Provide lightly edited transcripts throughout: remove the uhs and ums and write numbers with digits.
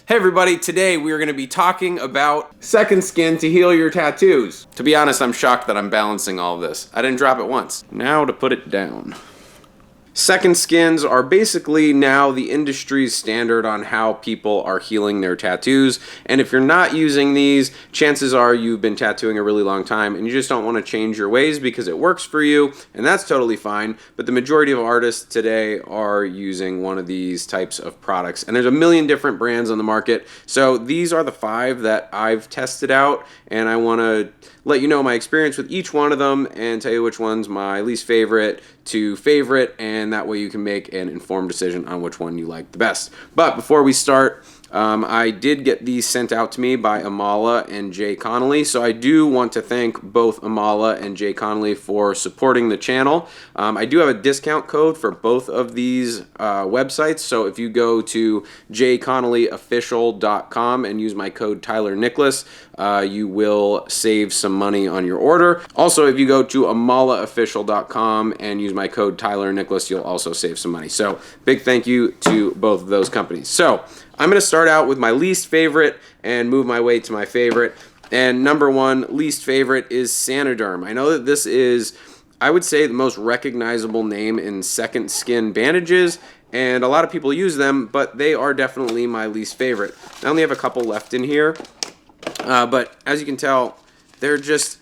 Hey everybody, today we are going to be talking about second skin to heal your tattoos. To be honest, I'm shocked that I'm balancing all of this. I didn't drop it once. Now to put it down. Second skins are basically now the industry's standard on how people are healing their tattoos. And if you're not using these, chances are you've been tattooing a really long time and you just don't want to change your ways because it works for you, and that's totally fine. But the majority of artists today are using one of these types of products. And there's a million different brands on the market. So these are the 5 that I've tested out, and I want to let you know my experience with each one of them and tell you which one's my least favorite to favorite, and that way you can make an informed decision on which one you like the best. But before we start, I did get these sent out to me by Amala and Jay Connolly, so I do want to thank both Amala and Jay Connolly for supporting the channel. I do have a discount code for both of these websites, so if you go to jayconnollyofficial.com and use my code TylerNicholas, you will save some money on your order. Also, if you go to amalaofficial.com and use my code TylerNicholas, you'll also save some money. So big thank you to both of those companies. So I'm going to start out with my least favorite and move my way to my favorite. And number 1 least favorite is Saniderm. I know that this is, I would say, the most recognizable name in second skin bandages, and a lot of people use them, but they are definitely my least favorite. I only have a couple left in here, but as you can tell, they're just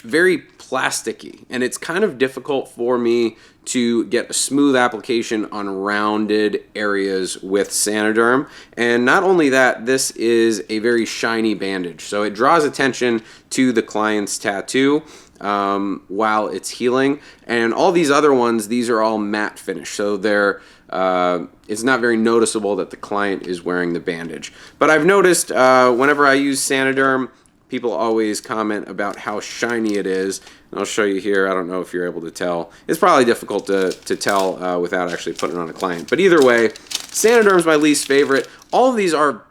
very plasticky, and it's kind of difficult for me to get a smooth application on rounded areas with Saniderm. And not only that, this is a very shiny bandage, so it draws attention to the client's tattoo while it's healing. And all these other ones, these are all matte finish, so they're it's not very noticeable that the client is wearing the bandage. But I've noticed whenever I use Saniderm, people always comment about how shiny it is. And I'll show you here. I don't know if you're able to tell. It's probably difficult to tell without actually putting it on a client. But either way, Saniderm's my least favorite. All of these are,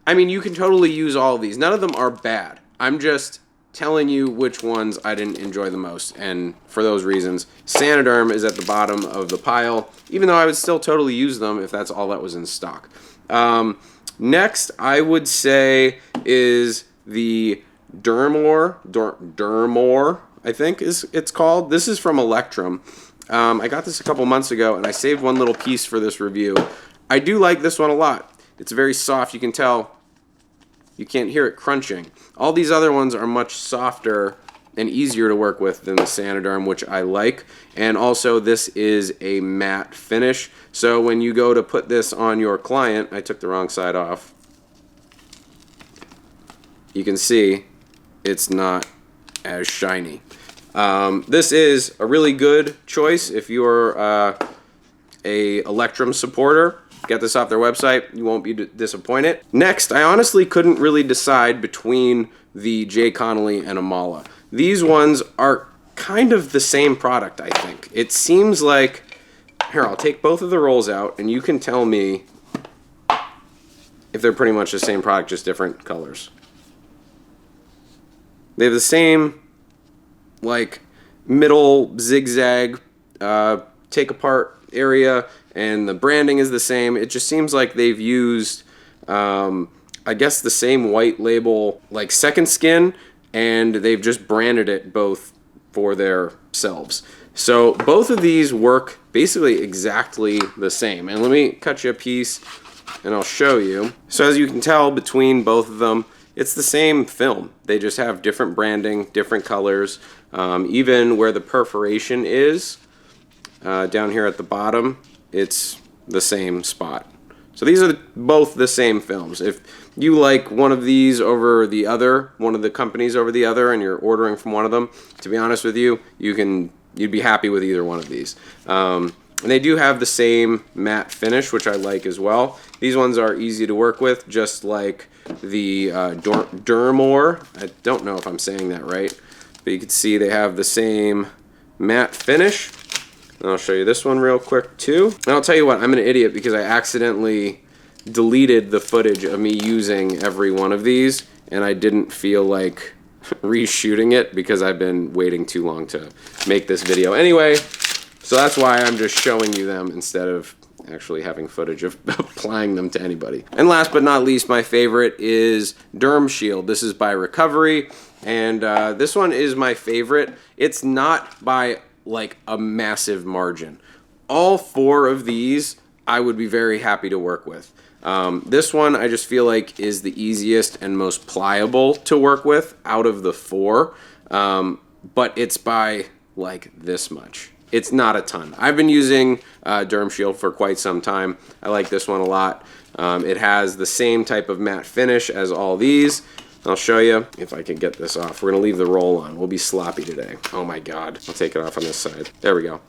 I mean, you can totally use all of these. None of them are bad. I'm just telling you which ones I didn't enjoy the most. And for those reasons, Saniderm is at the bottom of the pile, even though I would still totally use them if that's all that was in stock. Next, I would say, is the Dermore, I think it's called. This is from Electrum. I got this a couple months ago, and I saved one little piece for this review. I do like this one a lot. It's very soft. You can tell. You can't hear it crunching. All these other ones are much softer and easier to work with than the Saniderm, which I like. And also, this is a matte finish. So when you go to put this on your client, I took the wrong side off. You can see it's not as shiny. This is a really good choice if you're a Electrum supporter. Get this off their website. You won't be disappointed. Next, I honestly couldn't really decide between the Jay Connolly and Amala. These ones are kind of the same product, I think. It seems like, here, I'll take both of the rolls out and you can tell me if they're pretty much the same product, just different colors. They have the same, like, middle zigzag take apart area, and the branding is the same. It just seems like they've used, I guess, the same white label, like Second Skin, and they've just branded it both for themselves. So both of these work basically exactly the same. And let me cut you a piece, and I'll show you. So as you can tell, between both of them, it's the same film. They just have different branding, different colors. Even where the perforation is, down here at the bottom, it's the same spot. So these are both the same films. If you like one of these over the other, one of the companies over the other, and you're ordering from one of them, to be honest with you, you'd be happy with either one of these. And they do have the same matte finish, which I like as well. These ones are easy to work with, just like the Dermore. I don't know if I'm saying that right, but you can see they have the same matte finish. And I'll show you this one real quick too. And I'll tell you what, I'm an idiot because I accidentally deleted the footage of me using every one of these, and I didn't feel like reshooting it because I've been waiting too long to make this video. Anyway, so that's why I'm just showing you them instead of actually having footage of applying them to anybody. And last but not least, my favorite is Derm Shield. This is by Recovery, and this one is my favorite. It's not by like a massive margin. All 4 of these I would be very happy to work with. This one I just feel like is the easiest and most pliable to work with out of the 4, but it's by like this much. It's not a ton. I've been using Derm Shield for quite some time. I like this one a lot. It has the same type of matte finish as all these. I'll show you if I can get this off. We're gonna leave the roll on. We'll be sloppy today. Oh my God. I'll take it off on this side. There we go.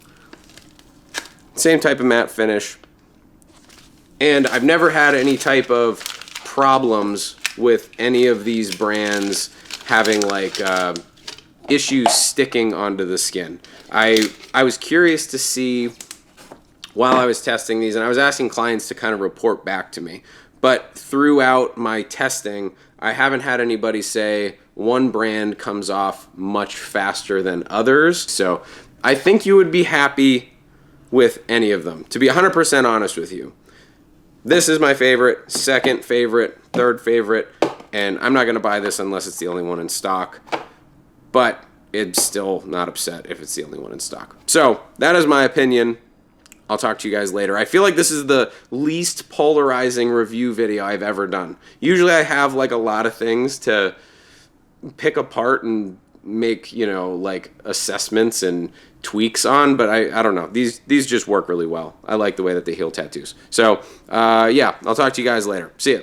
Same type of matte finish. And I've never had any type of problems with any of these brands having like issues sticking onto the skin. I was curious to see while I was testing these, and I was asking clients to kind of report back to me. But throughout my testing, I haven't had anybody say one brand comes off much faster than others. So I think you would be happy with any of them, to be 100% honest with you. This is my favorite, second favorite, third favorite, and I'm not going to buy this unless it's the only one in stock. But it's still not upset if it's the only one in stock. So that is my opinion. I'll talk to you guys later. I feel like this is the least polarizing review video I've ever done. Usually I have like a lot of things to pick apart and make, you know, like assessments and tweaks on, but I don't know. These just work really well. I like the way that they heal tattoos. So yeah, I'll talk to you guys later. See ya.